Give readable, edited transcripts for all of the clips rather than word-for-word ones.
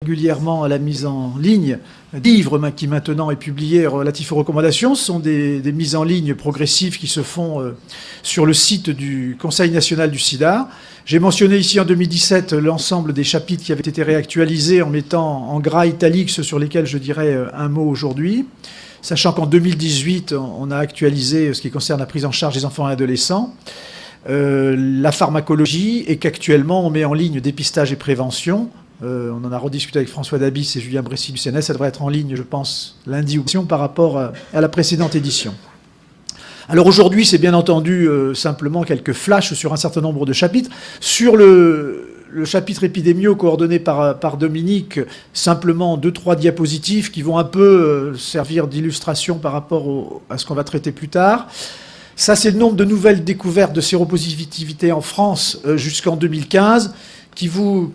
régulièrement à la mise en ligne des livres qui maintenant est publié relatif aux recommandations. Ce sont des mises en ligne progressives qui se font sur le site du Conseil national du sida. J'ai mentionné ici en 2017 l'ensemble des chapitres qui avaient été réactualisés en mettant en gras italique ceux sur lesquels je dirais un mot aujourd'hui. Sachant qu'en 2018, on a actualisé ce qui concerne la prise en charge des enfants et adolescents, la pharmacologie, et qu'actuellement on met en ligne dépistage et prévention. On en a rediscuté avec François Dabis et Julien Bressy du CNS. Ça devrait être en ligne, je pense, lundi ou par rapport à la précédente édition. Alors aujourd'hui, c'est bien entendu simplement quelques flashs sur un certain nombre de chapitres. Sur le chapitre épidémio coordonné par Dominique, simplement 2-3 diapositives qui vont un peu servir d'illustration par rapport à ce qu'on va traiter plus tard. Ça, c'est le nombre de nouvelles découvertes de séropositivité en France jusqu'en 2015, qui vous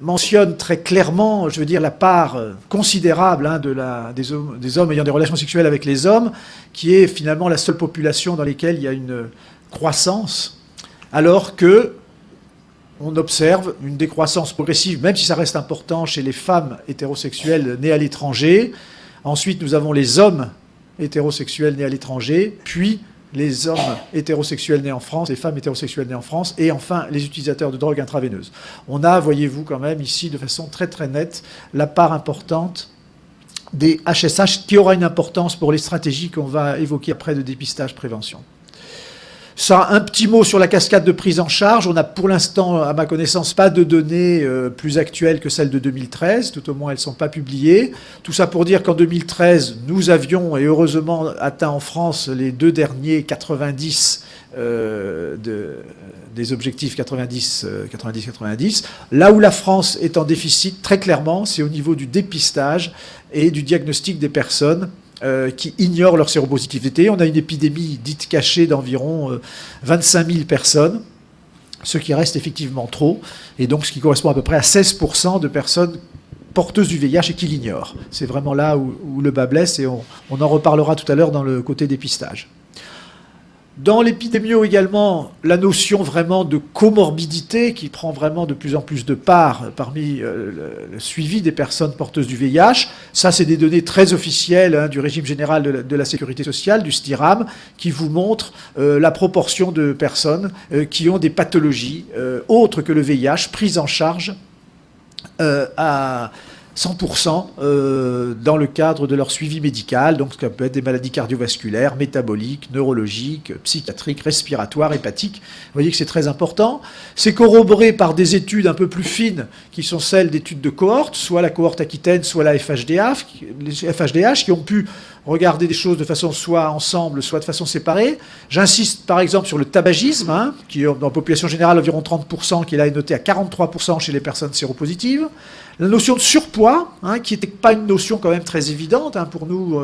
mentionne très clairement, je veux dire, la part considérable des hommes ayant des relations sexuelles avec les hommes, qui est finalement la seule population dans laquelle il y a une croissance, alors que on observe une décroissance progressive, même si ça reste important chez les femmes hétérosexuelles nées à l'étranger. Ensuite, nous avons les hommes hétérosexuels nés à l'étranger, puis les hommes hétérosexuels nés en France, les femmes hétérosexuelles nées en France, et enfin les utilisateurs de drogues intraveineuses. On a, voyez-vous quand même ici, de façon très très nette, la part importante des HSH, qui aura une importance pour les stratégies qu'on va évoquer après de dépistage-prévention. Ça, un petit mot sur la cascade de prise en charge. On n'a pour l'instant, à ma connaissance, pas de données plus actuelles que celles de 2013. Tout au moins, elles ne sont pas publiées. Tout ça pour dire qu'en 2013, nous avions, et heureusement, atteint en France les 2 derniers 90 des objectifs 90-90. Là où la France est en déficit, très clairement, c'est au niveau du dépistage et du diagnostic des personnes qui ignorent leur séropositivité. On a une épidémie dite cachée d'environ 25 000 personnes, ce qui reste effectivement trop, et donc ce qui correspond à peu près à 16% de personnes porteuses du VIH et qui l'ignorent. C'est vraiment là où le bât blesse, et on en reparlera tout à l'heure dans le côté dépistage. Dans l'épidémio également, la notion vraiment de comorbidité qui prend vraiment de plus en plus de part parmi le suivi des personnes porteuses du VIH. Ça, c'est des données très officielles du régime général de la sécurité sociale, du STIRAM, qui vous montrent la proportion de personnes qui ont des pathologies autres que le VIH prises en charge à 100% dans le cadre de leur suivi médical. Donc ça peut être des maladies cardiovasculaires, métaboliques, neurologiques, psychiatriques, respiratoires, hépatiques. Vous voyez que c'est très important. C'est corroboré par des études un peu plus fines qui sont celles d'études de cohorte, soit la cohorte aquitaine, soit la FHDH, les FHDH qui ont pu regarder des choses de façon soit ensemble, soit de façon séparée. J'insiste par exemple sur le tabagisme, qui est dans la population générale environ 30%, qui là est noté à 43% chez les personnes séropositives. La notion de surpoids, qui n'était pas une notion quand même très évidente pour nous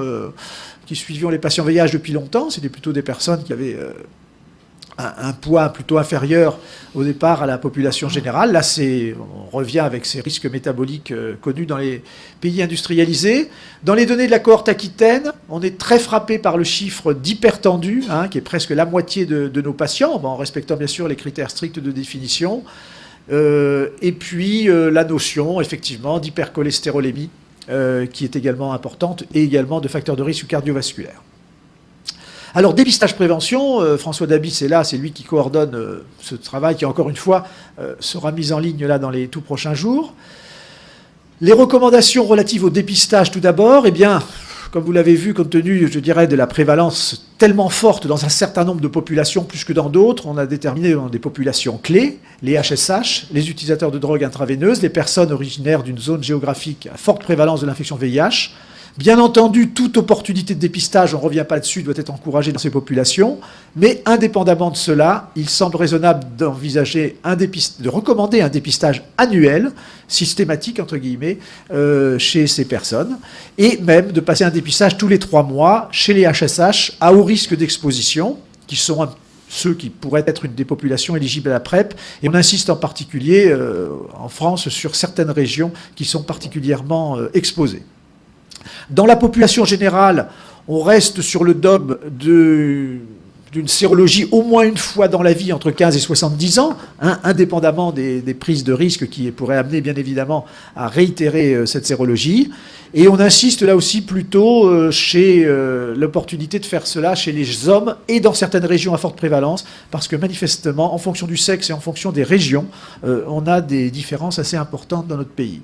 qui suivions les patients VIH depuis longtemps. C'était plutôt des personnes qui avaient un poids plutôt inférieur au départ à la population générale. Là, on revient avec ces risques métaboliques connus dans les pays industrialisés. Dans les données de la cohorte aquitaine, on est très frappé par le chiffre d'hypertendus, qui est presque la moitié de nos patients, en respectant bien sûr les critères stricts de définition. Et puis la notion, effectivement, d'hypercholestérolémie, qui est également importante, et également de facteurs de risque cardiovasculaire. Alors, dépistage-prévention, François Dabis est là, c'est lui qui coordonne ce travail qui, encore une fois, sera mis en ligne là dans les tout prochains jours. Les recommandations relatives au dépistage, tout d'abord, eh bien, comme vous l'avez vu, compte tenu, je dirais, de la prévalence tellement forte dans un certain nombre de populations, plus que dans d'autres, on a déterminé dans des populations clés, les HSH, les utilisateurs de drogues intraveineuses, les personnes originaires d'une zone géographique à forte prévalence de l'infection VIH. Bien entendu, toute opportunité de dépistage, on ne revient pas là-dessus, doit être encouragée dans ces populations, mais indépendamment de cela, il semble raisonnable d'envisager de recommander un dépistage annuel, systématique entre guillemets, chez ces personnes, et même de passer un dépistage tous les 3 mois chez les HSH à haut risque d'exposition, qui sont ceux qui pourraient être une des populations éligibles à la PrEP, et on insiste en particulier en France sur certaines régions qui sont particulièrement exposées. Dans la population générale, on reste sur le dogme de d'une sérologie au moins une fois dans la vie entre 15 et 70 ans, hein, indépendamment des prises de risque qui pourraient amener bien évidemment à réitérer cette sérologie. Et on insiste là aussi plutôt chez l'opportunité de faire cela chez les hommes et dans certaines régions à forte prévalence, parce que manifestement, en fonction du sexe et en fonction des régions, on a des différences assez importantes dans notre pays.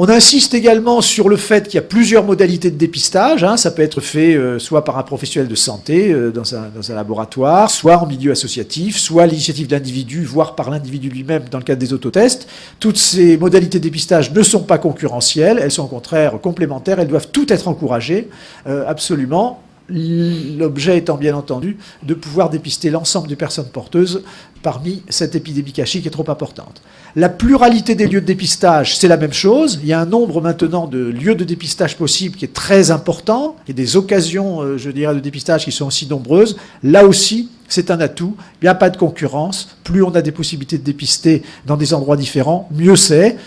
On insiste également sur le fait qu'il y a plusieurs modalités de dépistage. Hein. Ça peut être fait soit par un professionnel de santé dans un laboratoire, soit en milieu associatif, soit à l'initiative de l'individu, voire par l'individu lui-même dans le cadre des autotests. Toutes ces modalités de dépistage ne sont pas concurrentielles, elles sont au contraire complémentaires, elles doivent toutes être encouragées, absolument. L'objet étant bien entendu de pouvoir dépister l'ensemble des personnes porteuses parmi cette épidémie cachée qui est trop importante. La pluralité des lieux de dépistage, c'est la même chose. Il y a un nombre maintenant de lieux de dépistage possibles qui est très important. Il y a des occasions, je dirais, de dépistage qui sont aussi nombreuses. Là aussi, c'est un atout. Il n'y a pas de concurrence. Plus on a des possibilités de dépister dans des endroits différents, mieux c'est.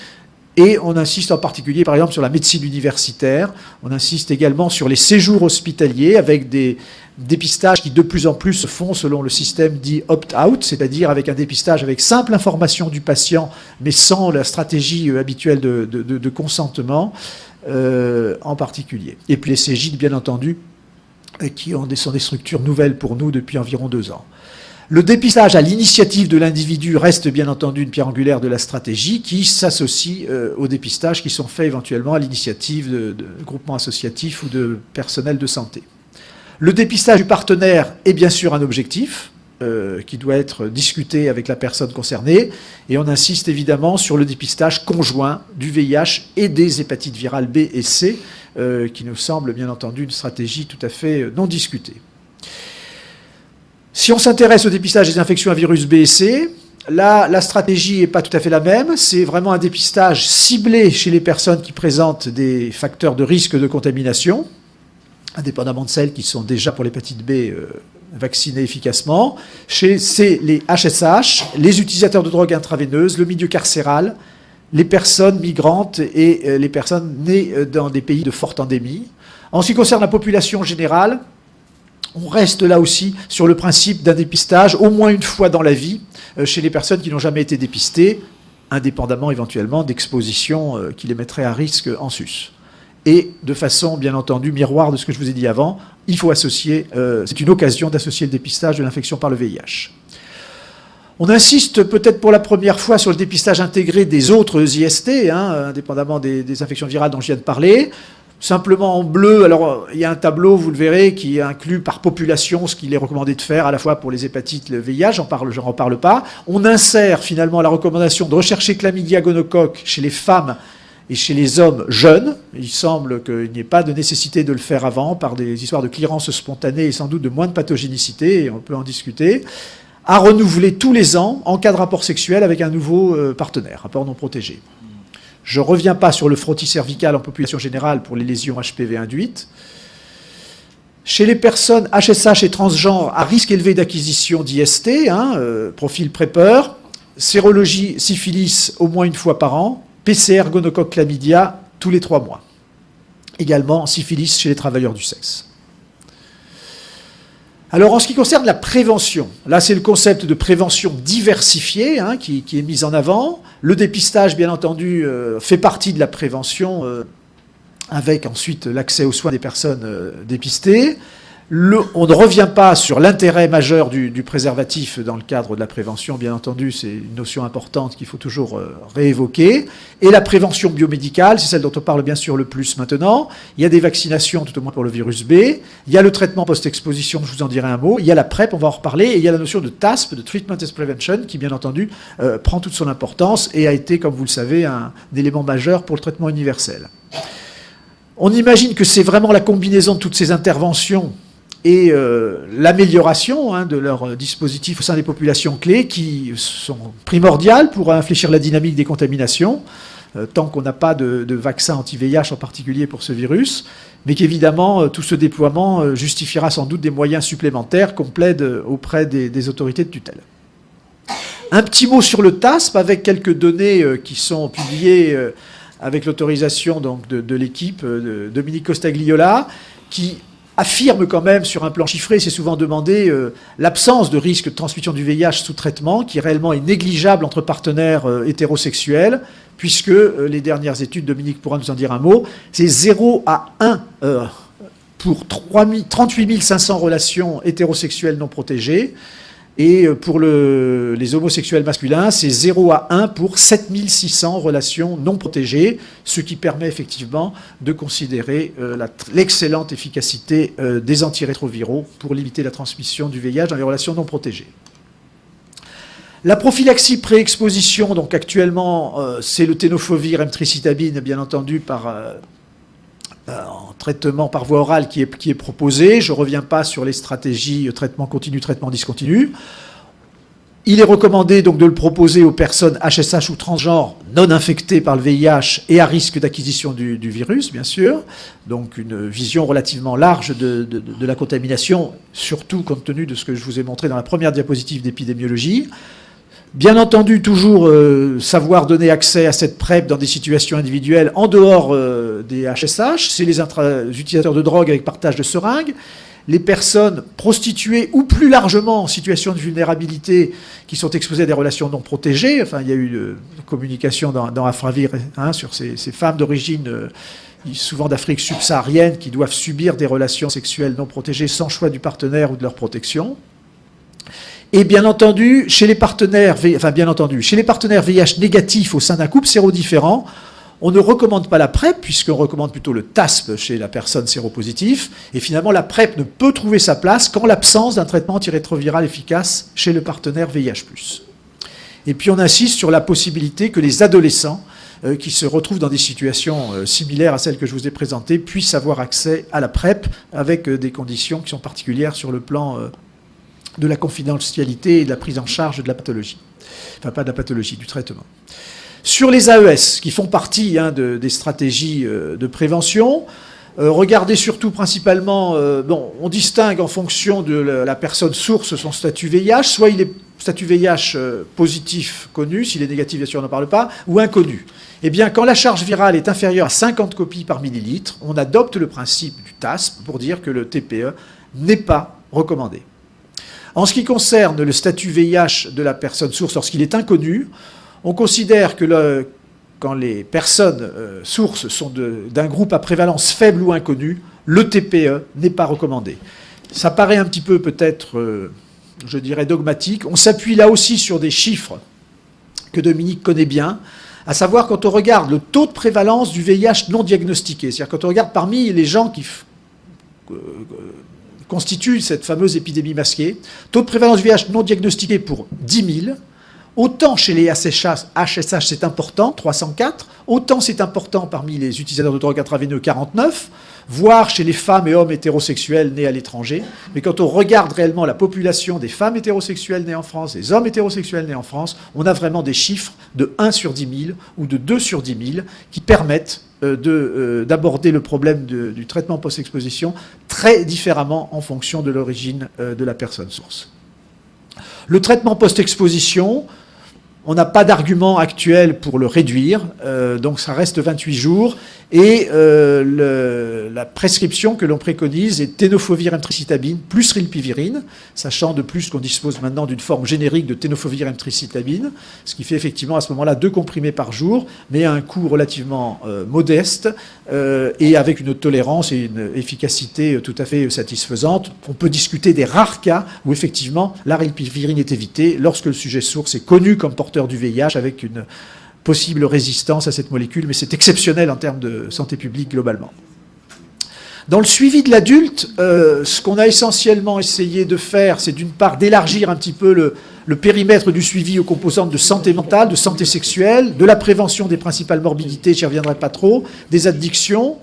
Et on insiste en particulier, par exemple, sur la médecine universitaire. On insiste également sur les séjours hospitaliers avec des dépistages qui de plus en plus se font selon le système dit opt-out, c'est-à-dire avec un dépistage avec simple information du patient, mais sans la stratégie habituelle de consentement en particulier. Et puis les CGID, bien entendu, qui sont des structures nouvelles pour nous depuis environ 2 ans. Le dépistage à l'initiative de l'individu reste bien entendu une pierre angulaire de la stratégie qui s'associe aux dépistages qui sont faits éventuellement à l'initiative de groupements associatifs ou de personnel de santé. Le dépistage du partenaire est bien sûr un objectif qui doit être discuté avec la personne concernée et on insiste évidemment sur le dépistage conjoint du VIH et des hépatites virales B et C qui nous semble bien entendu une stratégie tout à fait non discutée. Si on s'intéresse au dépistage des infections à virus B et C, là, la stratégie n'est pas tout à fait la même. C'est vraiment un dépistage ciblé chez les personnes qui présentent des facteurs de risque de contamination, indépendamment de celles qui sont déjà pour l'hépatite B vaccinées efficacement. C'est les HSH, les utilisateurs de drogues intraveineuses, le milieu carcéral, les personnes migrantes et les personnes nées dans des pays de forte endémie. En ce qui concerne la population générale, on reste là aussi sur le principe d'un dépistage au moins une fois dans la vie chez les personnes qui n'ont jamais été dépistées, indépendamment éventuellement d'expositions qui les mettraient à risque en sus. Et de façon, bien entendu, miroir de ce que je vous ai dit avant, il faut associer, c'est une occasion d'associer le dépistage de l'infection par le VIH. On insiste peut-être pour la première fois sur le dépistage intégré des autres IST, indépendamment des infections virales dont je viens de parler. Simplement en bleu, alors il y a un tableau, vous le verrez, qui inclut par population ce qu'il est recommandé de faire, à la fois pour les hépatites, le VIH, j'en reparle pas. On insère finalement la recommandation de rechercher chlamydia gonocoque chez les femmes et chez les hommes jeunes. Il semble qu'il n'y ait pas de nécessité de le faire avant, par des histoires de clearance spontanée et sans doute de moins de pathogénicité, et on peut en discuter. À renouveler tous les ans en cas de rapport sexuel avec un nouveau partenaire, rapport non protégé. Je ne reviens pas sur le frottis cervical en population générale pour les lésions HPV induites. Chez les personnes HSH et transgenres à risque élevé d'acquisition d'IST, profil PrEPer, sérologie syphilis au moins une fois par an, PCR gonocoque chlamydia tous les 3 mois. Également syphilis chez les travailleurs du sexe. Alors, en ce qui concerne la prévention, là, c'est le concept de prévention diversifiée qui est mis en avant. Le dépistage, bien entendu, fait partie de la prévention avec ensuite l'accès aux soins des personnes dépistées. On ne revient pas sur l'intérêt majeur du préservatif dans le cadre de la prévention, bien entendu, c'est une notion importante qu'il faut toujours réévoquer. Et la prévention biomédicale, c'est celle dont on parle bien sûr le plus maintenant. Il y a des vaccinations, tout au moins pour le virus B. Il y a le traitement post-exposition, je vous en dirai un mot. Il y a la PrEP, on va en reparler. Et il y a la notion de TASP, de Treatment as Prevention, qui bien entendu prend toute son importance et a été, comme vous le savez, un élément majeur pour le traitement universel. On imagine que c'est vraiment la combinaison de toutes ces interventions et l'amélioration de leurs dispositifs au sein des populations clés qui sont primordiales pour infléchir la dynamique des contaminations, tant qu'on n'a pas de vaccin anti-VIH en particulier pour ce virus, mais qu'évidemment, tout ce déploiement justifiera sans doute des moyens supplémentaires qu'on plaide auprès des autorités de tutelle. Un petit mot sur le TASP, avec quelques données qui sont publiées avec l'autorisation donc de l'équipe de Dominique Costagliola, qui affirme quand même, sur un plan chiffré, c'est souvent demandé, l'absence de risque de transmission du VIH sous traitement, qui réellement est négligeable entre partenaires hétérosexuels, puisque les dernières études, Dominique pourra nous en dire un mot, c'est 0 à 1 pour 38 500 relations hétérosexuelles non protégées, et pour les homosexuels masculins, c'est 0 à 1 pour 7 600 relations non protégées, ce qui permet effectivement de considérer l'excellente efficacité des antirétroviraux pour limiter la transmission du VIH dans les relations non protégées. La prophylaxie pré-exposition, donc actuellement, c'est le tenofovir emtricitabine, bien entendu, en traitement par voie orale qui est proposé. Je ne reviens pas sur les stratégies traitement continu, traitement discontinu. Il est recommandé donc de le proposer aux personnes HSH ou transgenres non infectées par le VIH et à risque d'acquisition du virus, bien sûr. Donc une vision relativement large de la contamination, surtout compte tenu de ce que je vous ai montré dans la première diapositive d'épidémiologie. Bien entendu, toujours savoir donner accès à cette PrEP dans des situations individuelles en dehors des HSH. C'est les utilisateurs de drogue avec partage de seringues, les personnes prostituées ou plus largement en situation de vulnérabilité qui sont exposées à des relations non protégées. Enfin, il y a eu une communication dans Afravir sur ces femmes d'origine souvent d'Afrique subsaharienne qui doivent subir des relations sexuelles non protégées sans choix du partenaire ou de leur protection. Et bien entendu, chez les partenaires VIH négatifs au sein d'un couple sérodifférent, on ne recommande pas la PrEP, puisqu'on recommande plutôt le TASP chez la personne séropositive. Et finalement, la PrEP ne peut trouver sa place qu'en l'absence d'un traitement antirétroviral efficace chez le partenaire VIH+. Et puis on insiste sur la possibilité que les adolescents qui se retrouvent dans des situations similaires à celles que je vous ai présentées puissent avoir accès à la PrEP avec des conditions qui sont particulières sur le plan de la confidentialité et de la prise en charge de la pathologie. Enfin, pas de la pathologie, du traitement. Sur les AES, qui font partie des stratégies de prévention, regardez surtout principalement, on distingue en fonction de la personne source son statut VIH, soit il est statut VIH positif connu, s'il est négatif, bien sûr, on n'en parle pas, ou inconnu. Eh bien, quand la charge virale est inférieure à 50 copies par millilitre, on adopte le principe du TASP pour dire que le TPE n'est pas recommandé. En ce qui concerne le statut VIH de la personne source lorsqu'il est inconnu, on considère que quand les personnes sources sont d'un groupe à prévalence faible ou inconnue, le TPE n'est pas recommandé. Ça paraît un petit peu peut-être, je dirais, dogmatique. On s'appuie là aussi sur des chiffres que Dominique connaît bien, à savoir quand on regarde le taux de prévalence du VIH non diagnostiqué, c'est-à-dire quand on regarde parmi les gens qui constitue cette fameuse épidémie masquée, taux de prévalence du VIH non diagnostiqué pour 10 000, autant chez les HSH c'est important, 304, autant c'est important parmi les utilisateurs de drogue intraveineux, 49, voire chez les femmes et hommes hétérosexuels nés à l'étranger. Mais quand on regarde réellement la population des femmes hétérosexuelles nées en France, des hommes hétérosexuels nés en France, on a vraiment des chiffres de 1 sur 10 000 ou de 2 sur 10 000 qui permettent d'aborder le problème du traitement post-exposition très différemment en fonction de l'origine de la personne source. Le traitement post-exposition, on n'a pas d'argument actuel pour le réduire, donc ça reste 28 jours, et la prescription que l'on préconise est tenofovir emtricitabine plus rilpivirine, sachant de plus qu'on dispose maintenant d'une forme générique de tenofovir emtricitabine, ce qui fait effectivement à ce moment-là 2 comprimés par jour, mais à un coût relativement modeste, et avec une tolérance et une efficacité tout à fait satisfaisante. On peut discuter des rares cas où effectivement la rilpivirine est évitée lorsque le sujet source est connu comme porteur du VIH avec une possible résistance à cette molécule, mais c'est exceptionnel en termes de santé publique globalement. Dans le suivi de l'adulte, ce qu'on a essentiellement essayé de faire, c'est d'une part d'élargir un petit peu le périmètre du suivi aux composantes de santé mentale, de santé sexuelle, de la prévention des principales morbidités, j'y reviendrai pas trop, des addictions,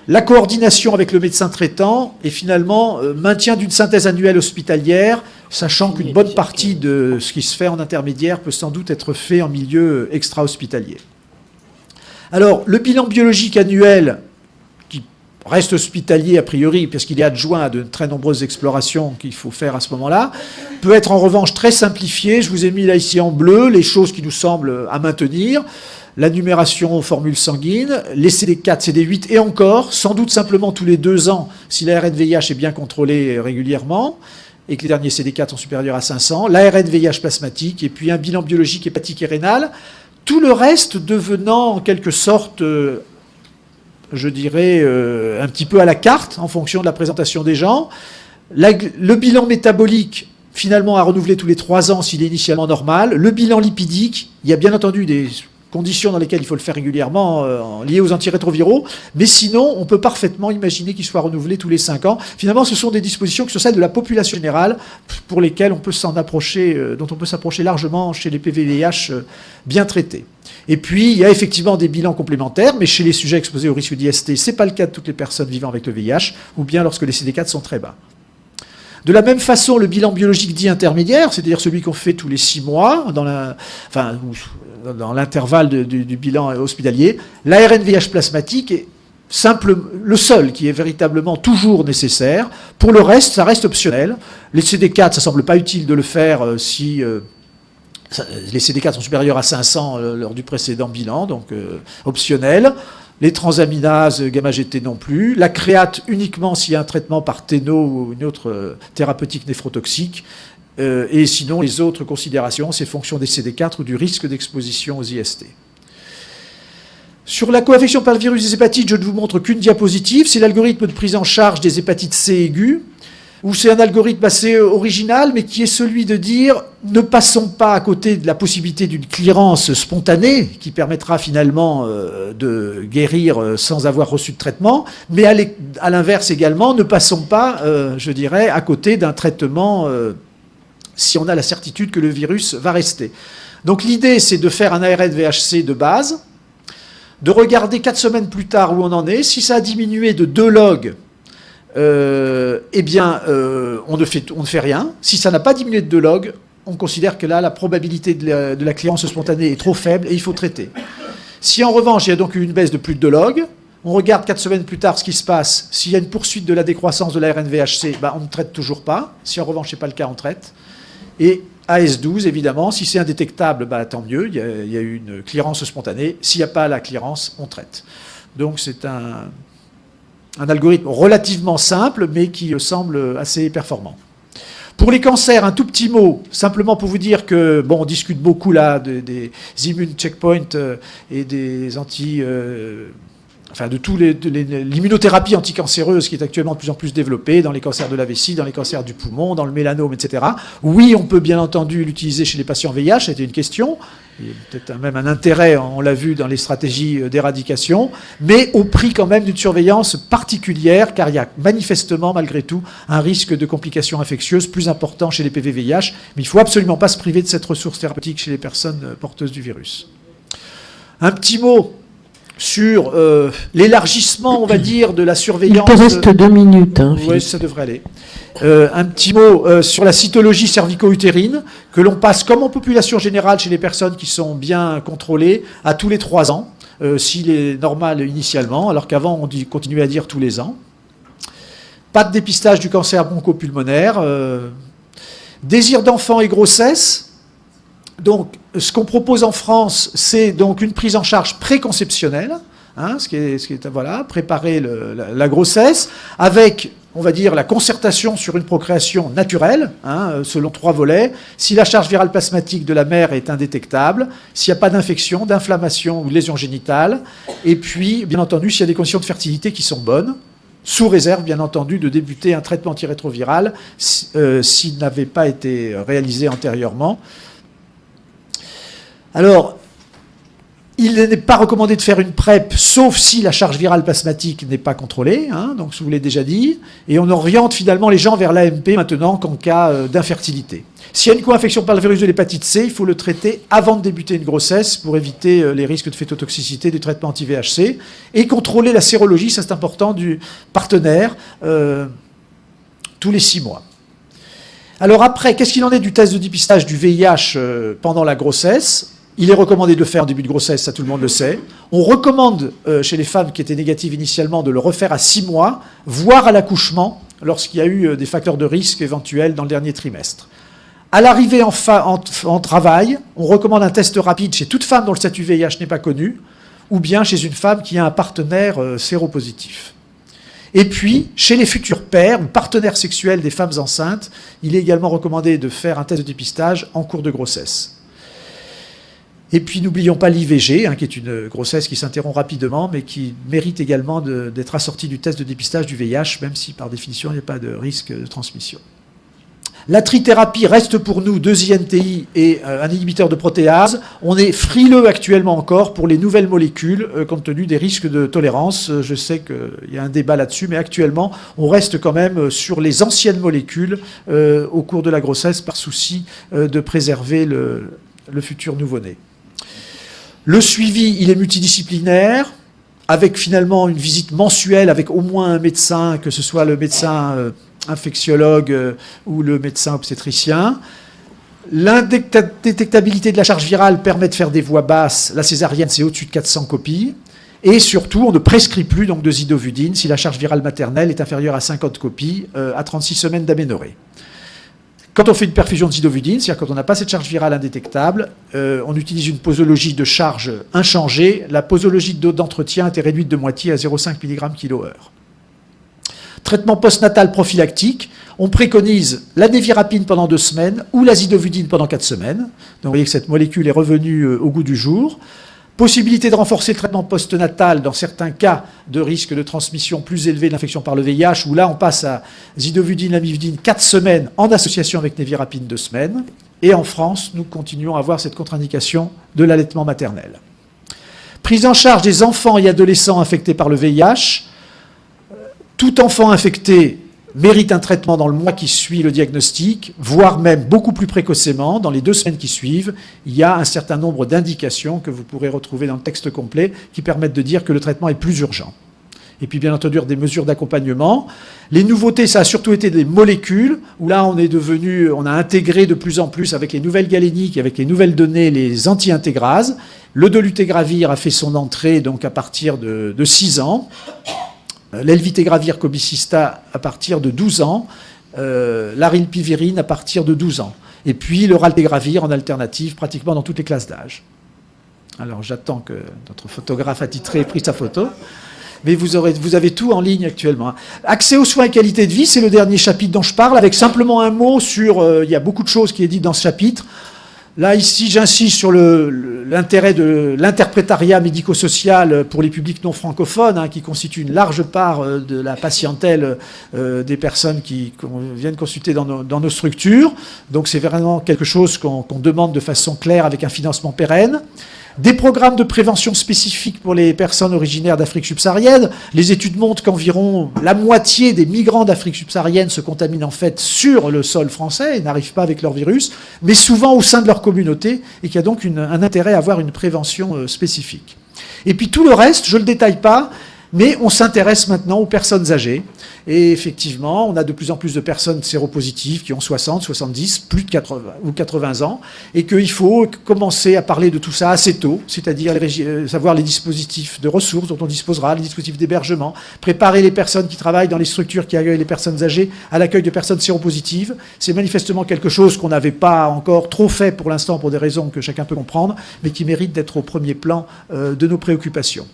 la coordination avec le médecin traitant et finalement maintien d'une synthèse annuelle hospitalière, sachant qu'une bonne partie de ce qui se fait en intermédiaire peut sans doute être fait en milieu extra-hospitalier. Alors, le bilan biologique annuel, qui reste hospitalier a priori, parce qu'il est adjoint à de très nombreuses explorations qu'il faut faire à ce moment-là, peut être en revanche très simplifié. Je vous ai mis là ici en bleu les choses qui nous semblent à maintenir. La numération aux formules sanguines, les CD4, CD8 et encore, sans doute simplement tous les 2 ans, si l'ARN VIH est bien contrôlé régulièrement, et que les derniers CD4 sont supérieurs à 500, l'ARN VIH plasmatique, et puis un bilan biologique hépatique et rénal, tout le reste devenant en quelque sorte, je dirais, un petit peu à la carte, en fonction de la présentation des gens. Le bilan métabolique, finalement, à renouveler tous les 3 ans s'il est initialement normal. Le bilan lipidique, il y a bien entendu des conditions dans lesquelles il faut le faire régulièrement, liées aux antirétroviraux, mais sinon, on peut parfaitement imaginer qu'il soit renouvelé tous les 5 ans. Finalement, ce sont des dispositions qui sont celles de la population générale, pour lesquelles on peut s'en approcher, dont on peut s'approcher largement chez les PVVIH bien traités. Et puis, il y a effectivement des bilans complémentaires, mais chez les sujets exposés au risque d'IST, ce n'est pas le cas de toutes les personnes vivant avec le VIH, ou bien lorsque les CD4 sont très bas. De la même façon, le bilan biologique dit intermédiaire, c'est-à-dire celui qu'on fait tous les 6 mois, dans l'intervalle du bilan hospitalier, l'ARN VIH plasmatique est le seul qui est véritablement toujours nécessaire. Pour le reste, ça reste optionnel. Les CD4, ça ne semble pas utile de le faire si les CD4 sont supérieurs à 500 lors du précédent bilan, donc optionnel. Les transaminases gamma-GT non plus. La créate uniquement s'il y a un traitement par TENO ou une autre thérapeutique néphrotoxique. Et sinon, les autres considérations, c'est fonction des CD4 ou du risque d'exposition aux IST. Sur la co-infection par le virus des hépatites, je ne vous montre qu'une diapositive. C'est l'algorithme de prise en charge des hépatites C aiguës, où c'est un algorithme assez original, mais qui est celui de dire ne passons pas à côté de la possibilité d'une clearance spontanée, qui permettra finalement de guérir sans avoir reçu de traitement, mais à l'inverse également, ne passons pas, je dirais, à côté d'un traitement si on a la certitude que le virus va rester. Donc l'idée, c'est de faire un ARN VHC de base, de regarder 4 semaines plus tard où on en est. Si ça a diminué de 2 logs, eh bien, on ne fait rien. Si ça n'a pas diminué de 2 logs, on considère que là, la probabilité de la clearance spontanée est trop faible et il faut traiter. Si en revanche, il y a donc eu une baisse de plus de 2 logs, on regarde 4 semaines plus tard ce qui se passe. S'il y a une poursuite de la décroissance de l'ARN VHC, on ne traite toujours pas. Si en revanche, ce n'est pas le cas, on traite. Et AS12, évidemment, si c'est indétectable, tant mieux, il y a eu une clearance spontanée. S'il n'y a pas la clearance, on traite. Donc c'est un algorithme relativement simple, mais qui semble assez performant. Pour les cancers, un tout petit mot, simplement pour vous dire que, on discute beaucoup là des immune checkpoints et des de tous l'immunothérapie anticancéreuse qui est actuellement de plus en plus développée dans les cancers de la vessie, dans les cancers du poumon, dans le mélanome, etc. Oui, on peut bien entendu l'utiliser chez les patients VIH, c'était une question. Il y a peut-être même un intérêt, on l'a vu dans les stratégies d'éradication, mais au prix quand même d'une surveillance particulière, car il y a manifestement, malgré tout, un risque de complications infectieuses plus important chez les PV-VIH, mais il ne faut absolument pas se priver de cette ressource thérapeutique chez les personnes porteuses du virus. Un petit mot sur l'élargissement, on va dire, de la surveillance. Il te reste 2 minutes. Oui, ça devrait aller. Un petit mot sur la cytologie cervico-utérine, que l'on passe comme en population générale chez les personnes qui sont bien contrôlées, à tous les 3 ans, s'il est normal initialement, alors qu'avant on continuait à dire tous les ans. Pas de dépistage du cancer bronchopulmonaire. Désir d'enfant et grossesse. Donc, ce qu'on propose en France, c'est donc une prise en charge préconceptionnelle, préparer la grossesse, avec, on va dire, la concertation sur une procréation naturelle, selon 3 volets. Si la charge virale plasmatique de la mère est indétectable, s'il n'y a pas d'infection, d'inflammation ou de lésion génitale, et puis, bien entendu, s'il y a des conditions de fertilité qui sont bonnes, sous réserve, bien entendu, de débuter un traitement antirétroviral s'il n'avait pas été réalisé antérieurement. Alors, il n'est pas recommandé de faire une PrEP, sauf si la charge virale plasmatique n'est pas contrôlée, donc je vous l'ai déjà dit, et on oriente finalement les gens vers l'AMP maintenant qu'en cas d'infertilité. S'il y a une co-infection par le virus de l'hépatite C, il faut le traiter avant de débuter une grossesse pour éviter les risques de fétotoxicité du traitement anti-VHC, et contrôler la sérologie, ça c'est important, du partenaire tous les 6 mois. Alors après, qu'est-ce qu'il en est du test de dépistage du VIH pendant la grossesse ? Il est recommandé de le faire en début de grossesse, ça tout le monde le sait. On recommande chez les femmes qui étaient négatives initialement de le refaire à 6 mois, voire à l'accouchement, lorsqu'il y a eu des facteurs de risque éventuels dans le dernier trimestre. À l'arrivée en travail, on recommande un test rapide chez toute femme dont le statut VIH n'est pas connu, ou bien chez une femme qui a un partenaire séropositif. Et puis, chez les futurs pères ou partenaires sexuels des femmes enceintes, il est également recommandé de faire un test de dépistage en cours de grossesse. Et puis, n'oublions pas l'IVG, qui est une grossesse qui s'interrompt rapidement, mais qui mérite également d'être assortie du test de dépistage du VIH, même si, par définition, il n'y a pas de risque de transmission. La trithérapie reste pour nous 2 INTI et un inhibiteur de protéase. On est frileux actuellement encore pour les nouvelles molécules, compte tenu des risques de tolérance. Je sais qu'il y a un débat là-dessus, mais actuellement, on reste quand même sur les anciennes molécules au cours de la grossesse, par souci de préserver le futur nouveau-né. Le suivi, il est multidisciplinaire, avec finalement une visite mensuelle avec au moins un médecin, que ce soit le médecin infectiologue ou le médecin obstétricien. L'indétectabilité de la charge virale permet de faire des voies basses. La césarienne, c'est au-dessus de 400 copies. Et surtout, on ne prescrit plus donc de zidovudine si la charge virale maternelle est inférieure à 50 copies à 36 semaines d'aménorrhée. Quand on fait une perfusion de zidovudine, c'est-à-dire quand on n'a pas cette charge virale indétectable, on utilise une posologie de charge inchangée. La posologie d'entretien a été réduite de moitié à 0,5 mg/kH. Traitement postnatal prophylactique, on préconise la névirapine pendant 2 semaines ou la zidovudine pendant 4 semaines. Donc vous voyez que cette molécule est revenue au goût du jour. Possibilité de renforcer le traitement postnatal dans certains cas de risque de transmission plus élevé de l'infection par le VIH, où là on passe à zidovudine, lamivudine 4 semaines en association avec névirapine 2 semaines. Et en France, nous continuons à avoir cette contre-indication de l'allaitement maternel. Prise en charge des enfants et adolescents infectés par le VIH. Tout enfant infecté mérite un traitement dans le mois qui suit le diagnostic, voire même beaucoup plus précocement, dans les 2 semaines qui suivent. Il y a un certain nombre d'indications que vous pourrez retrouver dans le texte complet qui permettent de dire que le traitement est plus urgent. Et puis bien entendu des mesures d'accompagnement. Les nouveautés, ça a surtout été des molécules, où là on a intégré de plus en plus avec les nouvelles galéniques et avec les nouvelles données les anti-intégrases. Le dolutegravir a fait son entrée donc à partir de 6 ans. L'elvitegravir cobicistat à partir de 12 ans, l'arilpivirine à partir de 12 ans. Et puis le raltegravir en alternative pratiquement dans toutes les classes d'âge. Alors j'attends que notre photographe attitré ait pris sa photo. Mais vous avez tout en ligne actuellement. Accès aux soins et qualité de vie, c'est le dernier chapitre dont je parle, avec simplement un mot sur... il y a beaucoup de choses qui est dit dans ce chapitre. Là, ici, j'insiste sur l'intérêt de l'interprétariat médico-social pour les publics non francophones, qui constitue une large part de la patientèle des personnes qui viennent consulter dans nos structures. Donc c'est vraiment quelque chose qu'on demande de façon claire avec un financement pérenne. Des programmes de prévention spécifiques pour les personnes originaires d'Afrique subsaharienne. Les études montrent qu'environ la moitié des migrants d'Afrique subsaharienne se contaminent en fait sur le sol français et n'arrivent pas avec leur virus, mais souvent au sein de leur communauté, et qu'il y a donc un intérêt à avoir une prévention spécifique. Et puis tout le reste, je ne le détaille pas, mais on s'intéresse maintenant aux personnes âgées. Et effectivement, on a de plus en plus de personnes séropositives qui ont 60, 70, plus de 80 ou 80 ans, et qu'il faut commencer à parler de tout ça assez tôt, c'est-à-dire savoir les dispositifs de ressources dont on disposera, les dispositifs d'hébergement, préparer les personnes qui travaillent dans les structures qui accueillent les personnes âgées à l'accueil de personnes séropositives. C'est manifestement quelque chose qu'on n'avait pas encore trop fait pour l'instant pour des raisons que chacun peut comprendre, mais qui mérite d'être au premier plan de nos préoccupations.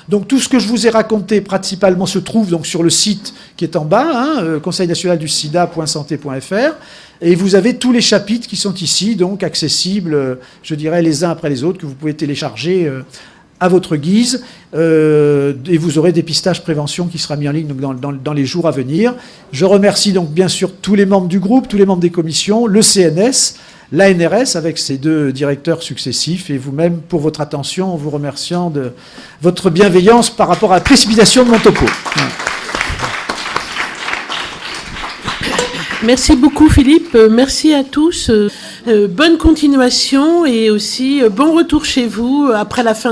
Donc tout ce que je vous ai raconté principalement se trouve donc sur le site qui est en bas, Conseil national du sida.santé.fr, et vous avez tous les chapitres qui sont ici, donc accessibles, je dirais, les uns après les autres, que vous pouvez télécharger à votre guise, et vous aurez dépistage prévention qui sera mis en ligne donc, dans les jours à venir. Je remercie donc bien sûr tous les membres du groupe, tous les membres des commissions, le CNS, l'ANRS avec ses 2 directeurs successifs et vous-même pour votre attention en vous remerciant de votre bienveillance par rapport à la précipitation de mon topo. Merci beaucoup Philippe, merci à tous, bonne continuation et aussi bon retour chez vous après la fin